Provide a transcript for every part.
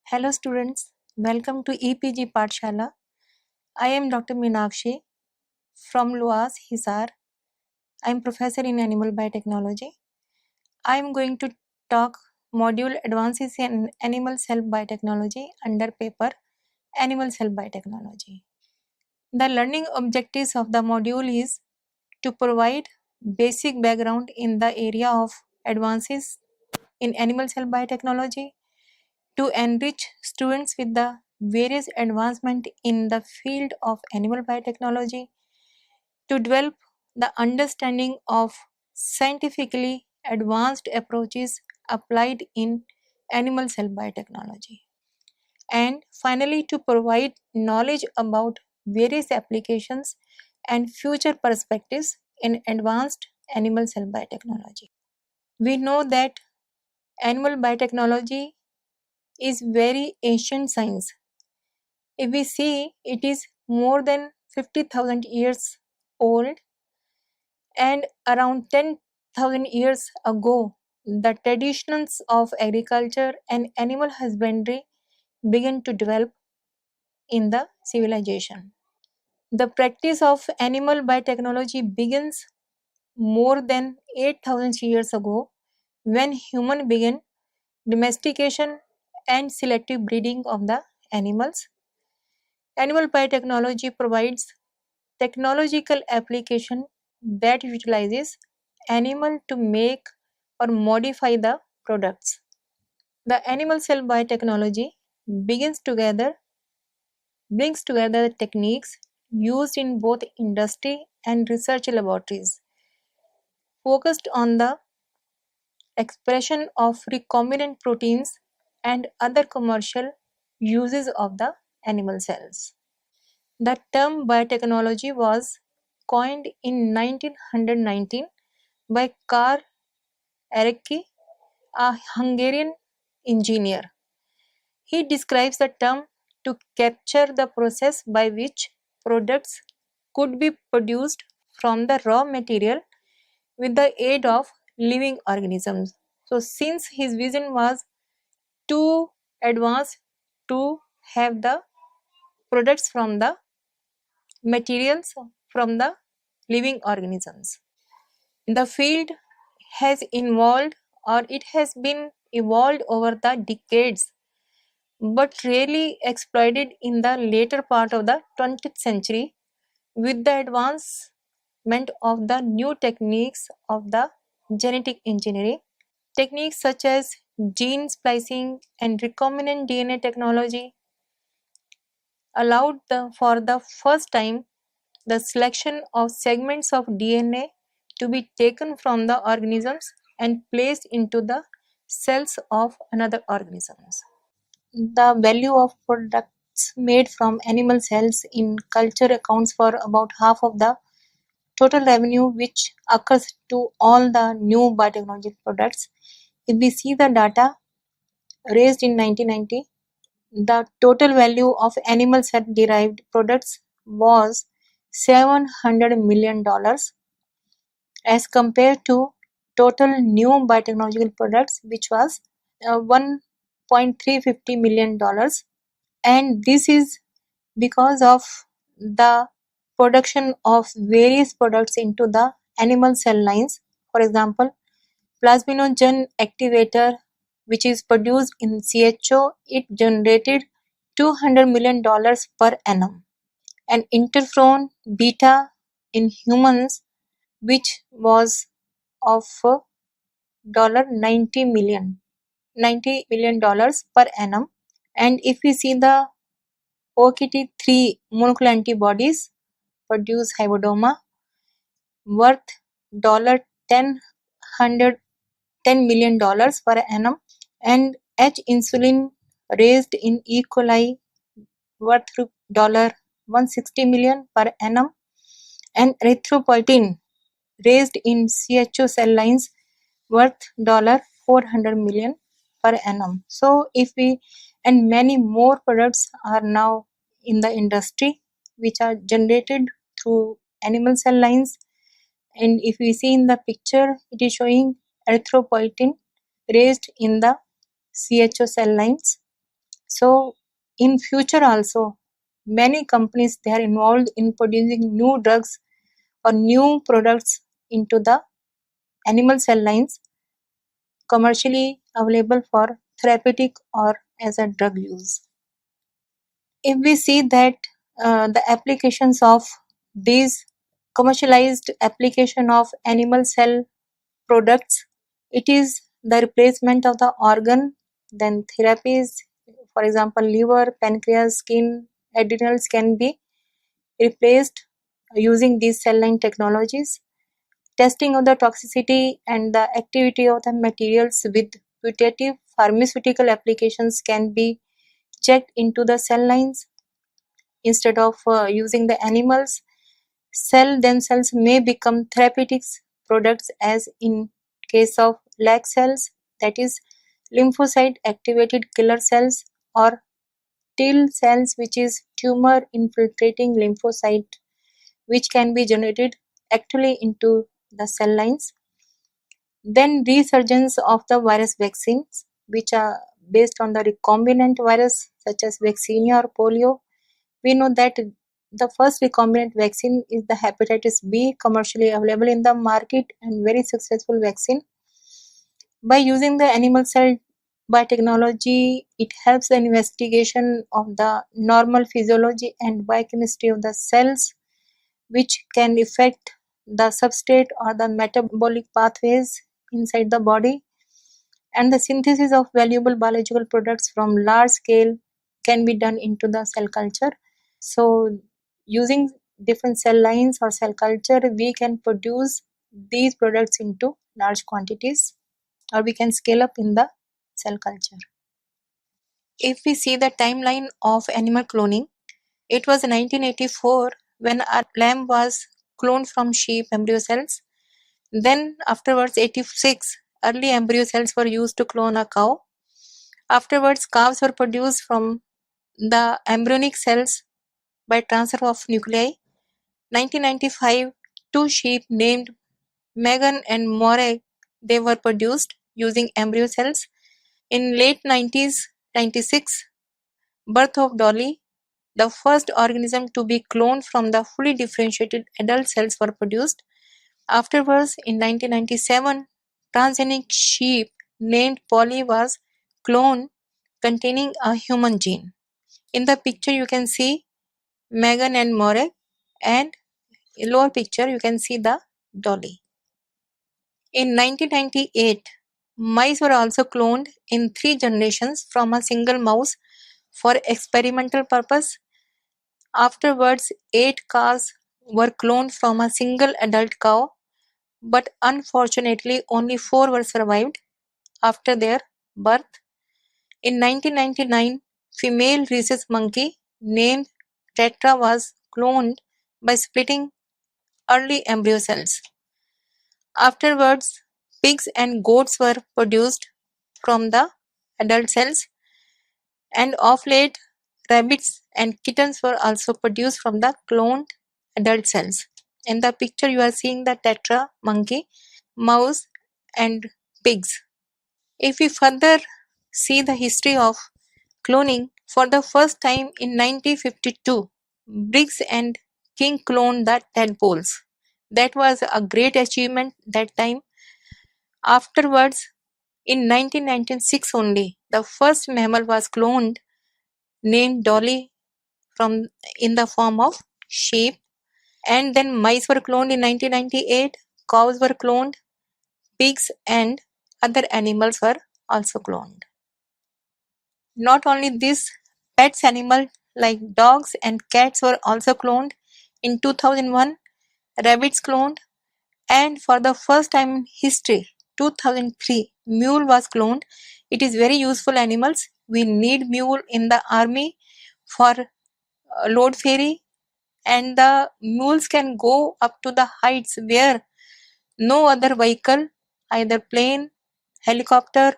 Hello students, welcome to EPG Pathshala. I am Dr. Meenakshi from LUAS, Hisar. I am professor in animal biotechnology. I am going to talk module Advances in Animal Cell Biotechnology under paper Animal Cell Biotechnology. The learning objectives of the module is to provide basic background in the area of advances in animal cell biotechnology, to enrich students with the various advancement in the field of animal biotechnology, to develop the understanding of scientifically advanced approaches applied in animal cell biotechnology, and finally to provide knowledge about various applications and future perspectives in advanced animal cell biotechnology. We know that animal biotechnology is very ancient science. If we see, it is more than 50,000 years old, and around 10,000 years ago, the traditions of agriculture and animal husbandry began to develop in the civilization. The practice of animal biotechnology begins more than 8,000 years ago when human began domestication and selective breeding of the animals. Animal biotechnology provides technological application that utilizes animal to make or modify the products. The animal cell biotechnology brings together the techniques used in both industry and research laboratories, focused on the expression of recombinant proteins and other commercial uses of the animal cells. The term biotechnology was coined in 1919 by Karl Erecki, a Hungarian engineer. He describes the term to capture the process by which products could be produced from the raw material with the aid of living organisms. So since his vision was too advanced to have the products from the materials from the living organisms, the field has evolved, or it has been evolved over the decades, but really exploited in the later part of the 20th century with the advancement of the new techniques of the genetic engineering. Techniques such as gene splicing and recombinant DNA technology allowed for the first time the selection of segments of DNA to be taken from the organisms and placed into the cells of another organisms. The value of products made from animal cells in culture accounts for about half of the total revenue which occurs to all the new biotechnology products. If we see the data raised in 1990, the total value of animal cell derived products was $700 million as compared to total new biotechnological products which was $1.350 million, and this is because of the production of various products into the animal cell lines. For example, plasminogen activator, which is produced in CHO, it generated $200 million per annum, and interferon beta in humans, which was of $90 million per annum. And if we see the OKT3 monoclonal antibodies produce hybridoma worth $10 million per annum, and H insulin raised in E. coli worth $160 million per annum, and erythropoietin raised in CHO cell lines worth $400 million per annum. So if we, and many more products are now in the industry which are generated through animal cell lines. And if we see in the picture, it is showing erythropoietin raised in the CHO cell lines. So in future also, many companies, they are involved in producing new drugs or new products into the animal cell lines, commercially available for therapeutic or as a drug use. If we see that the applications of these commercialized application of animal cell products, it is the replacement of the organ, then therapies, for example liver, pancreas, skin, adrenals can be replaced using these cell line technologies. Testing of the toxicity and the activity of the materials with putative pharmaceutical applications can be checked into the cell lines instead of using the animals. Cell themselves may become therapeutics products, as in case of lag cells, that is lymphocyte activated killer cells, or TIL cells, which is tumor infiltrating lymphocyte, which can be generated actually into the cell lines. Then resurgence of the virus vaccines, which are based on the recombinant virus such as vaccinia or polio. We know that the first recombinant vaccine is the hepatitis B, commercially available in the market and very successful vaccine. By using the animal cell biotechnology, it helps the investigation of the normal physiology and biochemistry of the cells, which can affect the substrate or the metabolic pathways inside the body, and the synthesis of valuable biological products from large scale can be done into the cell culture. So using different cell lines or cell culture, we can produce these products into large quantities, or we can scale up in the cell culture. If we see the timeline of animal cloning, it was 1984 when a lamb was cloned from sheep embryo cells. Then afterwards 86, early embryo cells were used to clone a cow. Afterwards, calves were produced from the embryonic cells by transfer of nuclei. 1995, two sheep named Megan and Morag, they were produced using embryo cells. In late 90s, 96, birth of Dolly, the first organism to be cloned from the fully differentiated adult cells were produced. Afterwards, in 1997, transgenic sheep named Polly was cloned containing a human gene. In the picture you can see Megan and Morag, and in lower picture you can see the Dolly. In 1998, mice were also cloned in 3 generations from a single mouse for experimental purpose. Afterwards, 8 cows were cloned from a single adult cow, but unfortunately only 4 were survived after their birth. In 1999, female rhesus monkey named Tetra was cloned by splitting early embryo cells. Afterwards, pigs and goats were produced from the adult cells, and of late, rabbits and kittens were also produced from the cloned adult cells. In the picture, you are seeing the tetra monkey, mouse, and pigs. If we further see the history of cloning, for the first time in 1952, Briggs and King cloned the tadpoles. That was a great achievement that time. Afterwards, in 1996 only, the first mammal was cloned named Dolly from in the form of sheep, and then mice were cloned in 1998, cows were cloned, pigs and other animals were also cloned. Not only this, pets animal like dogs and cats were also cloned. In 2001, rabbits cloned, and for the first time in history, 2003, mule was cloned. It is very useful animals. We need mule in the army for load ferry, and the mules can go up to the heights where no other vehicle, either plane, helicopter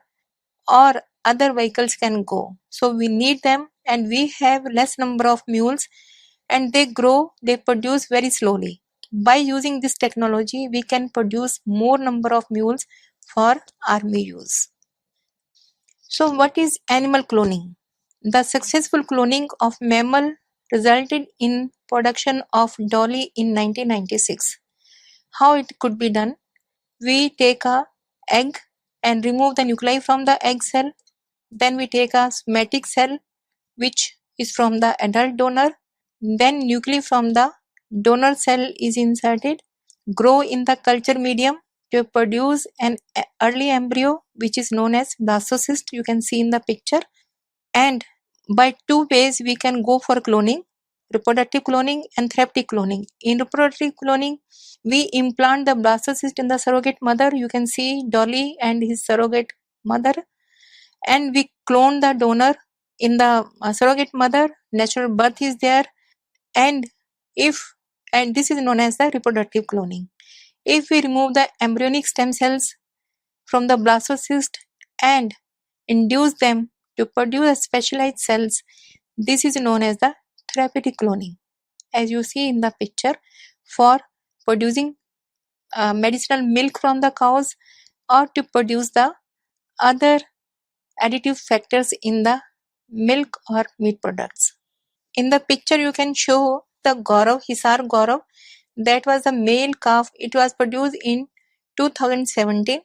or other vehicles can go. So we need them, and we have less number of mules, and they grow, they produce very slowly. By using this technology, we can produce more number of mules for army use. So what is animal cloning? The successful cloning of mammal resulted in production of Dolly in 1996. How it could be done? We take a egg and remove the nuclei from the egg cell. Then we take a somatic cell which is from the adult donor. Then nuclei from the donor cell is inserted, grow in the culture medium to produce an early embryo which is known as blastocyst. You can see in the picture. And by two ways we can go for cloning: reproductive cloning and therapeutic cloning. In reproductive cloning, we implant the blastocyst in the surrogate mother. You can see Dolly and his surrogate mother, and we clone the donor in the surrogate mother. Natural birth is there, and this is known as the reproductive cloning. If we remove the embryonic stem cells from the blastocyst and induce them to produce specialized cells, this is known as the therapeutic cloning. As you see in the picture, for producing medicinal milk from the cows or to produce the other additive factors in the milk or meat products. In the picture you can show the Gaurav, Hisar Gaurav, that was the male calf. It was produced in 2017,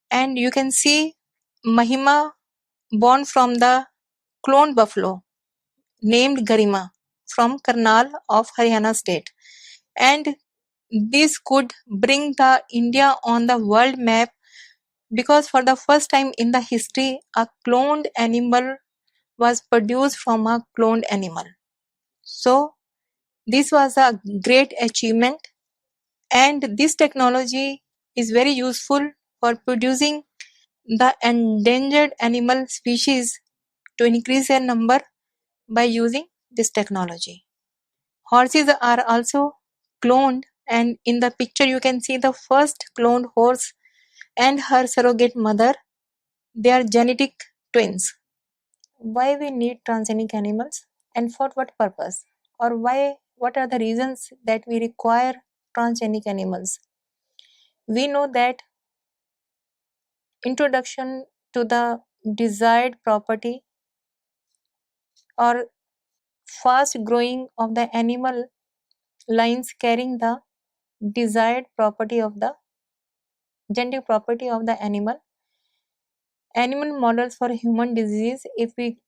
and you can see Mahima born from the cloned buffalo named Garima from Karnal of Haryana state, and this could bring the India on the world map, because for the first time in the history a cloned animal was produced from a cloned animal. So this was a great achievement, and this technology is very useful for producing the endangered animal species to increase their number by using this technology. Horses are also cloned, and in the picture you can see the first cloned horse and her surrogate mother. They are genetic twins. Why we need transgenic animals and for what purpose? Or what are the reasons that we require transgenic animals? We know that introduction to the desired property or fast growing of the animal lines carrying the desired property of the genetic property of the animal models for human disease. If we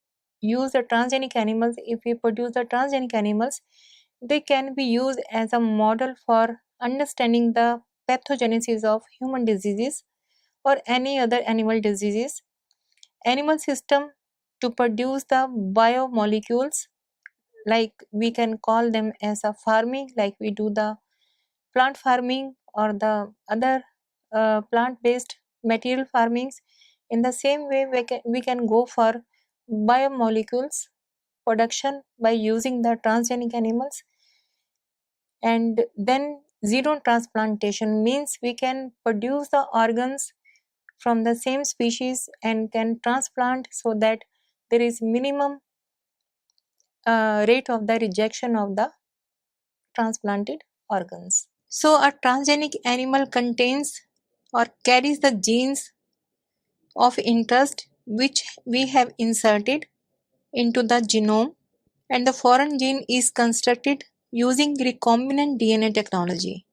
use the transgenic animals, if we produce the transgenic animals, they can be used as a model for understanding the pathogenesis of human diseases or any other animal diseases. Animal system to produce the biomolecules, like we can call them as a farming, like we do the plant farming or the other plant-based material farmings. In the same way, we can go for biomolecules production by using the transgenic animals. And then xenotransplantation means we can produce the organs from the same species and can transplant so that there is minimum rate of the rejection of the transplanted organs. So a transgenic animal contains or carries the genes of interest which we have inserted into the genome, and the foreign gene is constructed using recombinant DNA technology.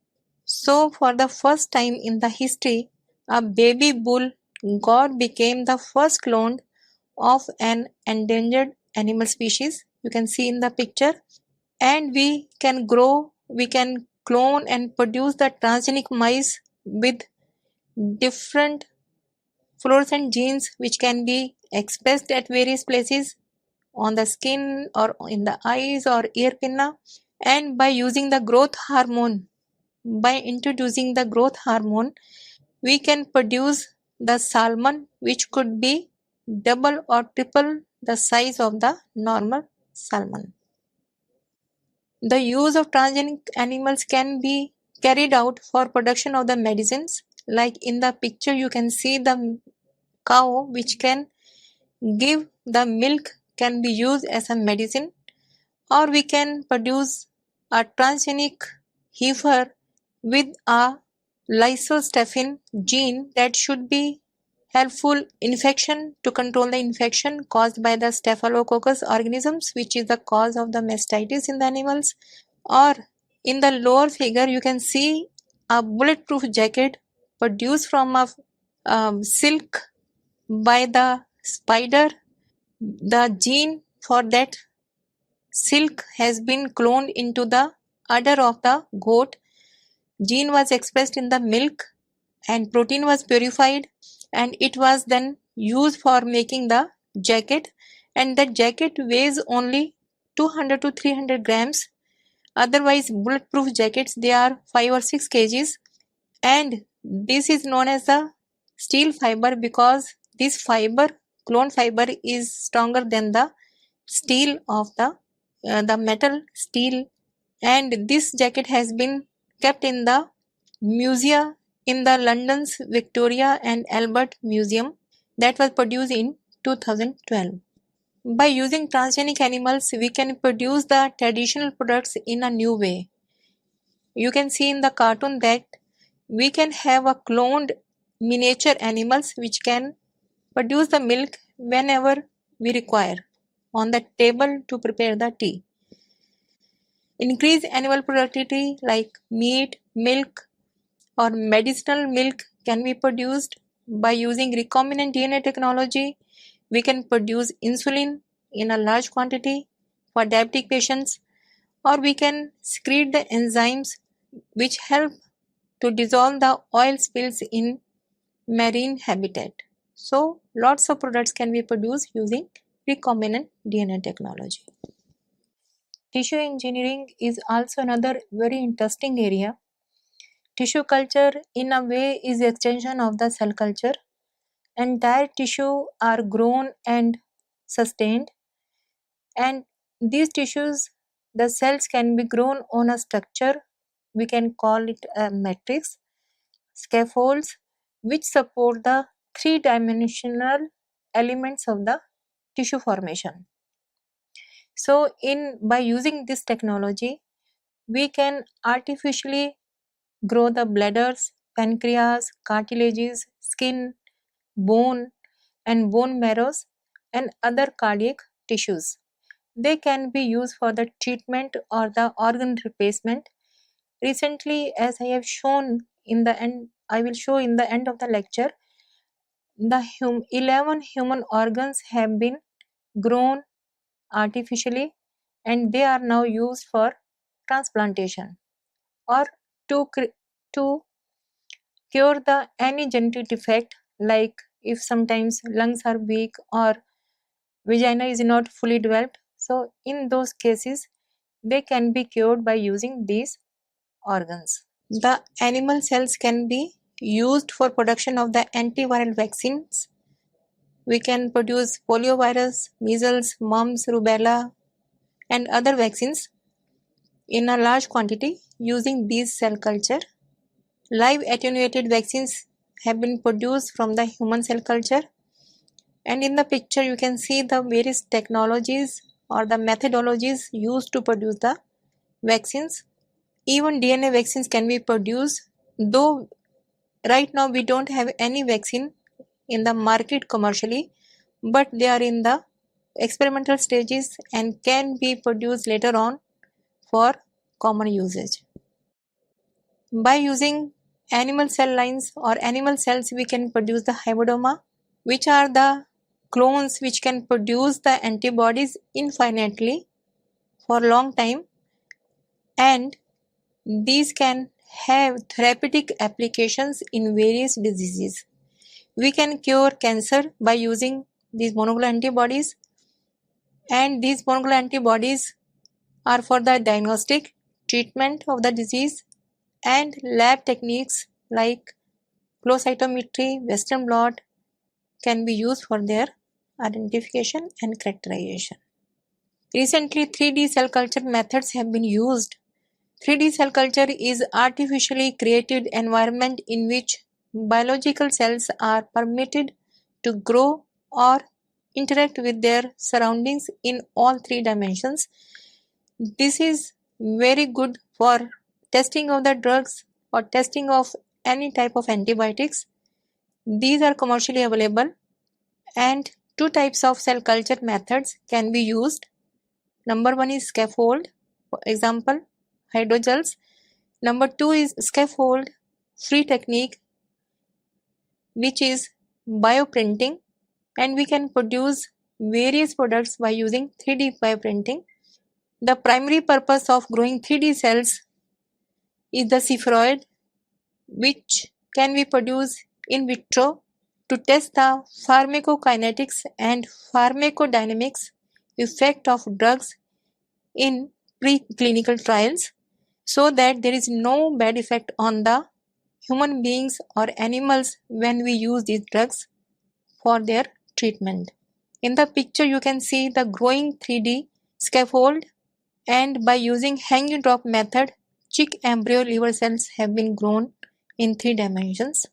So for the first time in the history, a baby bull goat became the first clone of an endangered animal species. You can see in the picture, and we can clone and produce the transgenic mice with different fluorescent genes which can be expressed at various places on the skin or in the eyes or ear pinna. And by using the growth hormone, by introducing the growth hormone, we can produce the salmon which could be double or triple the size of the normal salmon. The use of transgenic animals can be carried out for production of the medicines. Like in the picture you can see the cow which can give the milk, can be used as a medicine, or we can produce a transgenic heifer with a lysostaphin gene that should be helpful infection to control the infection caused by the staphylococcus organisms, which is the cause of the mastitis in the animals. Or in the lower figure you can see a bulletproof jacket produced from a silk by the spider. The gene for that silk has been cloned into the udder of the goat. Gene was expressed in the milk and protein was purified, and it was then used for making the jacket, and that jacket weighs only 200 to 300 grams. Otherwise bulletproof jackets, they are 5 or 6 kgs, and this is known as the steel fiber because this fiber, clone fiber, is stronger than the steel of the metal steel. And this jacket has been kept in the museum in the London's Victoria and Albert Museum, that was produced in 2012. By using transgenic animals, we can produce the traditional products in a new way. You can see in the cartoon that we can have a cloned miniature animals which can produce the milk whenever we require on the table to prepare the tea. Increase animal productivity like meat, milk, or medicinal milk can be produced by using recombinant DNA technology. We can produce insulin in a large quantity for diabetic patients, or we can secrete the enzymes which help to dissolve the oil spills in marine habitat. So lots of products can be produced using recombinant DNA technology. Tissue engineering is also another very interesting area. Tissue culture in a way is extension of the cell culture. Entire tissue are grown and sustained, and these tissues, the cells can be grown on a structure, we can call it a matrix, scaffolds which support the three-dimensional elements of the tissue formation. So by using this technology, we can artificially grow the bladders, pancreas, cartilages, skin, bone, and bone marrows, and other cardiac tissues. They can be used for the treatment or the organ replacement. Recently, as I have shown in the end, I will show in the end of the lecture, the 11 human organs have been grown artificially, and they are now used for transplantation or to cure the any genetic defect, like if sometimes lungs are weak or vagina is not fully developed. So in those cases, they can be cured by using these organs. The animal cells can be used for production of the antiviral vaccines. We can produce poliovirus, measles, mumps, rubella, and other vaccines in a large quantity using these cell culture. Live attenuated vaccines have been produced from the human cell culture, and in the picture you can see the various technologies or the methodologies used to produce the vaccines. Even DNA vaccines can be produced, though right now we don't have any vaccine in the market commercially, but they are in the experimental stages and can be produced later on for common usage. By using animal cell lines or animal cells, we can produce the hybridoma, which are the clones which can produce the antibodies infinitely for a long time, and these can have therapeutic applications in various diseases. We can cure cancer by using these monoclonal antibodies, and these monoclonal antibodies are for the diagnostic, treatment of the disease, and lab techniques like flow cytometry, Western blot can be used for their identification and characterization. Recently, 3D cell culture methods have been used. 3D cell culture is artificially created environment in which biological cells are permitted to grow or interact with their surroundings in all three dimensions. This is very good for testing of the drugs or testing of any type of antibiotics. These are commercially available, and two types of cell culture methods can be used. Number one is scaffold, for example, hydrogels. Number two is scaffold free technique, which is bioprinting, and we can produce various products by using 3D bioprinting. The primary purpose of growing 3D cells is the spheroid, which can be produced in vitro to test the pharmacokinetics and pharmacodynamics effect of drugs in preclinical trials, so that there is no bad effect on the human beings or animals when we use these drugs for their treatment. In the picture you can see the growing 3D scaffold, and by using hanging drop method, chick embryo liver cells have been grown in 3 dimensions.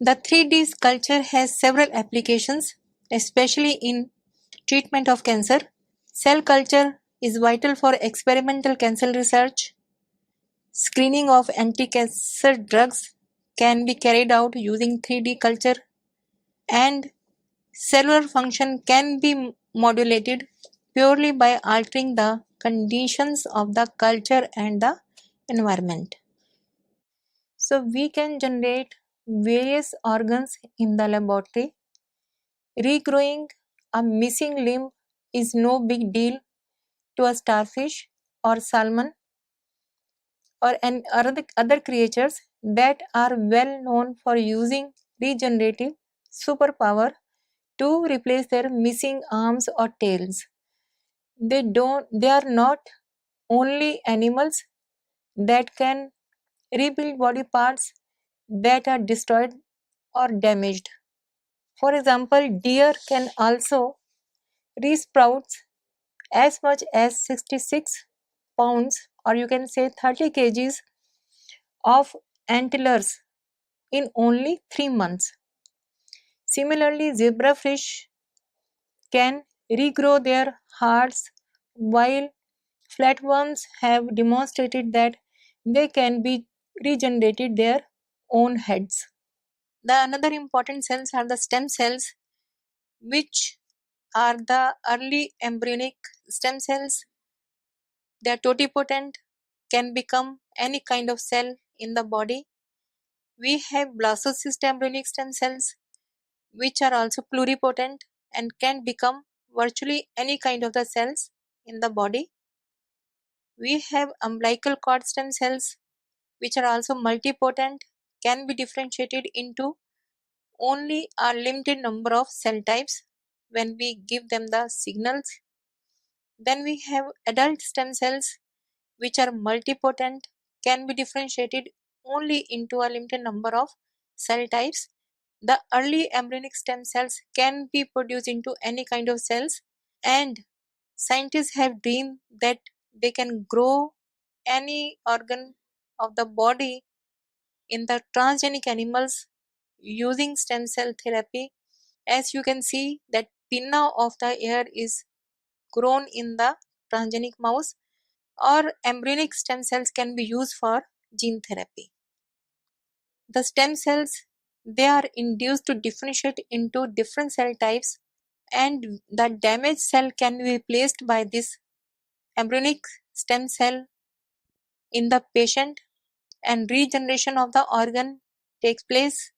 The 3D culture has several applications, especially in treatment of cancer. Cell culture is vital for experimental cancer research. Screening of anti-cancer drugs can be carried out using 3D culture, and cellular function can be modulated purely by altering the conditions of the culture and the environment. So we can generate various organs in the laboratory. Regrowing a missing limb is no big deal to a starfish or salmon or other creatures that are well known for using regenerative superpower to replace their missing arms or tails. They are not only animals that can rebuild body parts that are destroyed or damaged. For example, deer can also resprout as much as 66 pounds, or you can say 30 kgs of antlers in only 3 months. Similarly, zebrafish can regrow their hearts, while flatworms have demonstrated that they can be regenerated their own heads. The another important cells are the stem cells, which are the early embryonic stem cells. They are totipotent, can become any kind of cell in the body. We have blastocyst embryonic stem cells, which are also pluripotent and can become virtually any kind of the cells in the body. We have umbilical cord stem cells, which are also multipotent, can be differentiated into only a limited number of cell types when we give them the signals. Then we have adult stem cells, which are multipotent, can be differentiated only into a limited number of cell types. The early embryonic stem cells can be produced into any kind of cells, and scientists have dreamed that they can grow any organ of the body in the transgenic animals using stem cell therapy. As you can see, that pinna of the ear is grown in the transgenic mouse, or embryonic stem cells can be used for gene therapy. The stem cells, they are induced to differentiate into different cell types, and the damaged cell can be replaced by this embryonic stem cell in the patient, and regeneration of the organ takes place.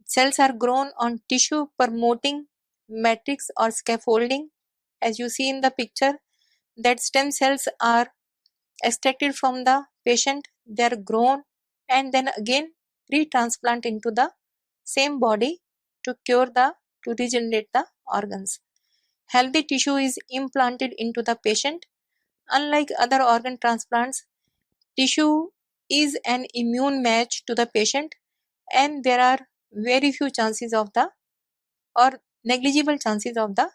Cells are grown on tissue promoting matrix or scaffolding. As you see in the picture, that stem cells are extracted from the patient, they are grown and then again retransplant into the same body to regenerate the organs. Healthy tissue is implanted into the patient. Unlike other organ transplants, tissue is an immune match to the patient, and there are very few chances of the or negligible chances of the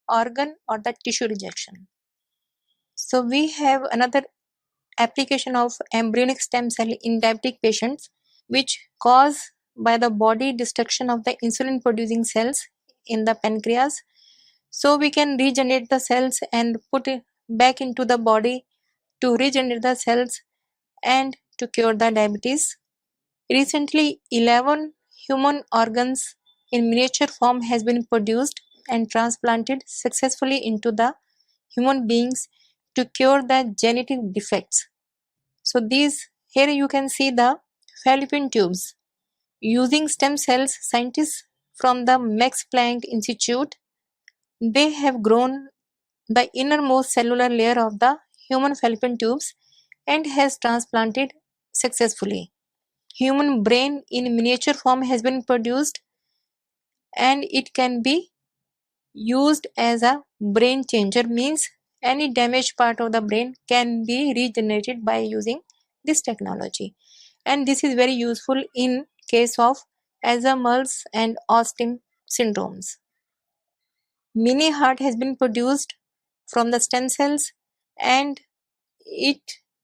organ or the tissue rejection. So we have another application of embryonic stem cell in diabetic patients, which cause by the body destruction of the insulin producing cells in the pancreas. So we can regenerate the cells and put it back into the body to regenerate the cells and to cure the diabetes. Recently, 11 human organs in miniature form has been produced and transplanted successfully into the human beings to cure the genetic defects. So here you can see the fallopian tubes. Using stem cells, scientists from the Max Planck Institute, they have grown the innermost cellular layer of the human fallopian tubes and has transplanted successfully. Human brain in miniature form has been produced and it can be used as a brain changer, means any damaged part of the brain can be regenerated by using this technology, and this is very useful in case of Alzheimer's and Autism syndromes. Mini heart has been produced from the stem cells and it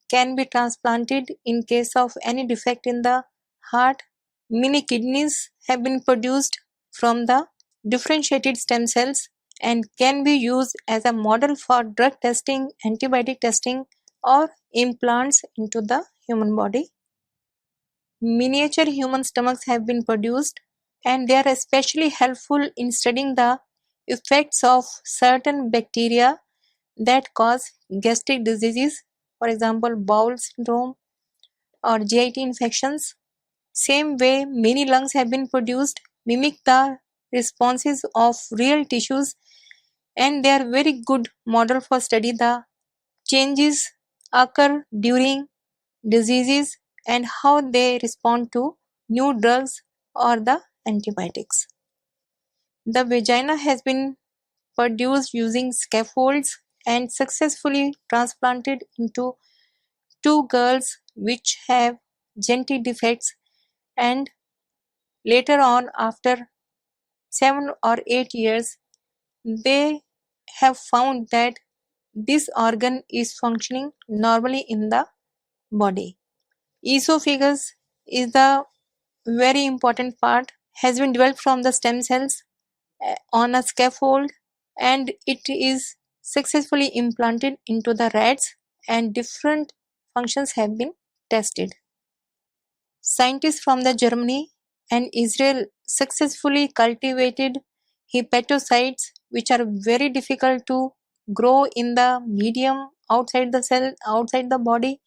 can be transplanted in case of any defect in the heart. Mini kidneys have been produced from the differentiated stem cells and can be used as a model for drug testing, antibiotic testing, or implants into the human body. Miniature human stomachs have been produced and they are especially helpful in studying the effects of certain bacteria that cause gastric diseases, for example, bowel syndrome or GIT infections. Same way, many lungs have been produced, mimic the responses of real tissues, and they are very good model for study the changes occur during diseases and how they respond to new drugs or the antibiotics. The vagina has been produced using scaffolds and successfully transplanted into two girls which have genetic defects, and later on after 7 or 8 years they have found that this organ is functioning normally in the body. Esophagus is the very important part, has been developed from the stem cells on a scaffold, and it is successfully implanted into the rats and different functions have been tested. Scientists from the Germany and Israel successfully cultivated hepatocytes which are very difficult to grow in the medium outside the cell, outside the body.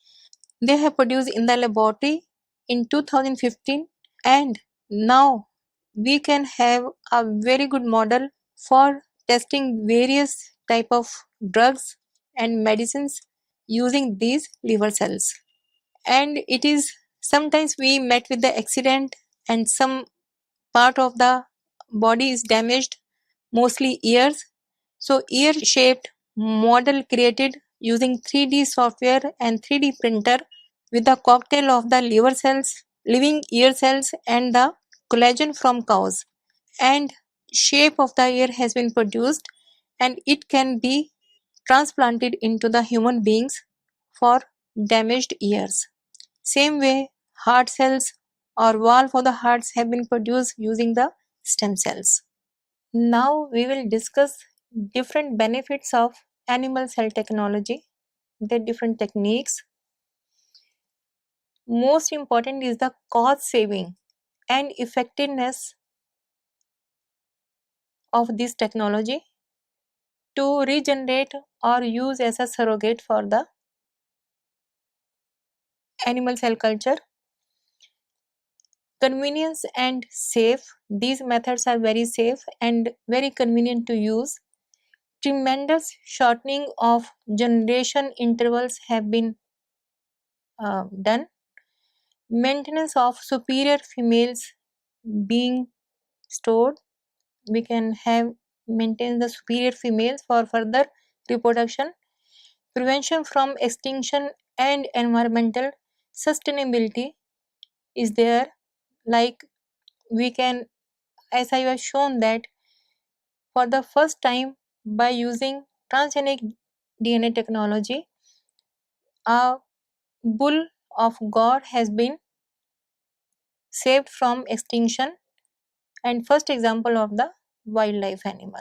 They have produced in the laboratory in 2015, and now we can have a very good model for testing various type of drugs and medicines using these liver cells. And it is sometimes we met with the accident and some part of the body is damaged, mostly ears. So ear shaped model created using 3D software and 3D printer with the cocktail of the liver cells, living ear cells, and the collagen from cows, and shape of the ear has been produced and it can be transplanted into the human beings for damaged ears. Same way, heart cells or wall for the hearts have been produced using the stem cells. Now we will discuss different benefits of animal cell technology, the different techniques. Most important is the cost saving and effectiveness of this technology to regenerate or use as a surrogate for the animal cell culture. Convenience and safe. These methods are very safe and very convenient to use. Tremendous shortening of generation intervals have been done. Maintenance of superior females being stored. We can have maintain the superior females for further reproduction. Prevention from extinction and environmental sustainability is there. Like we can, as I have shown that for the first time by using transgenic DNA technology, a bull of God has been saved from extinction and first example of the wildlife animal.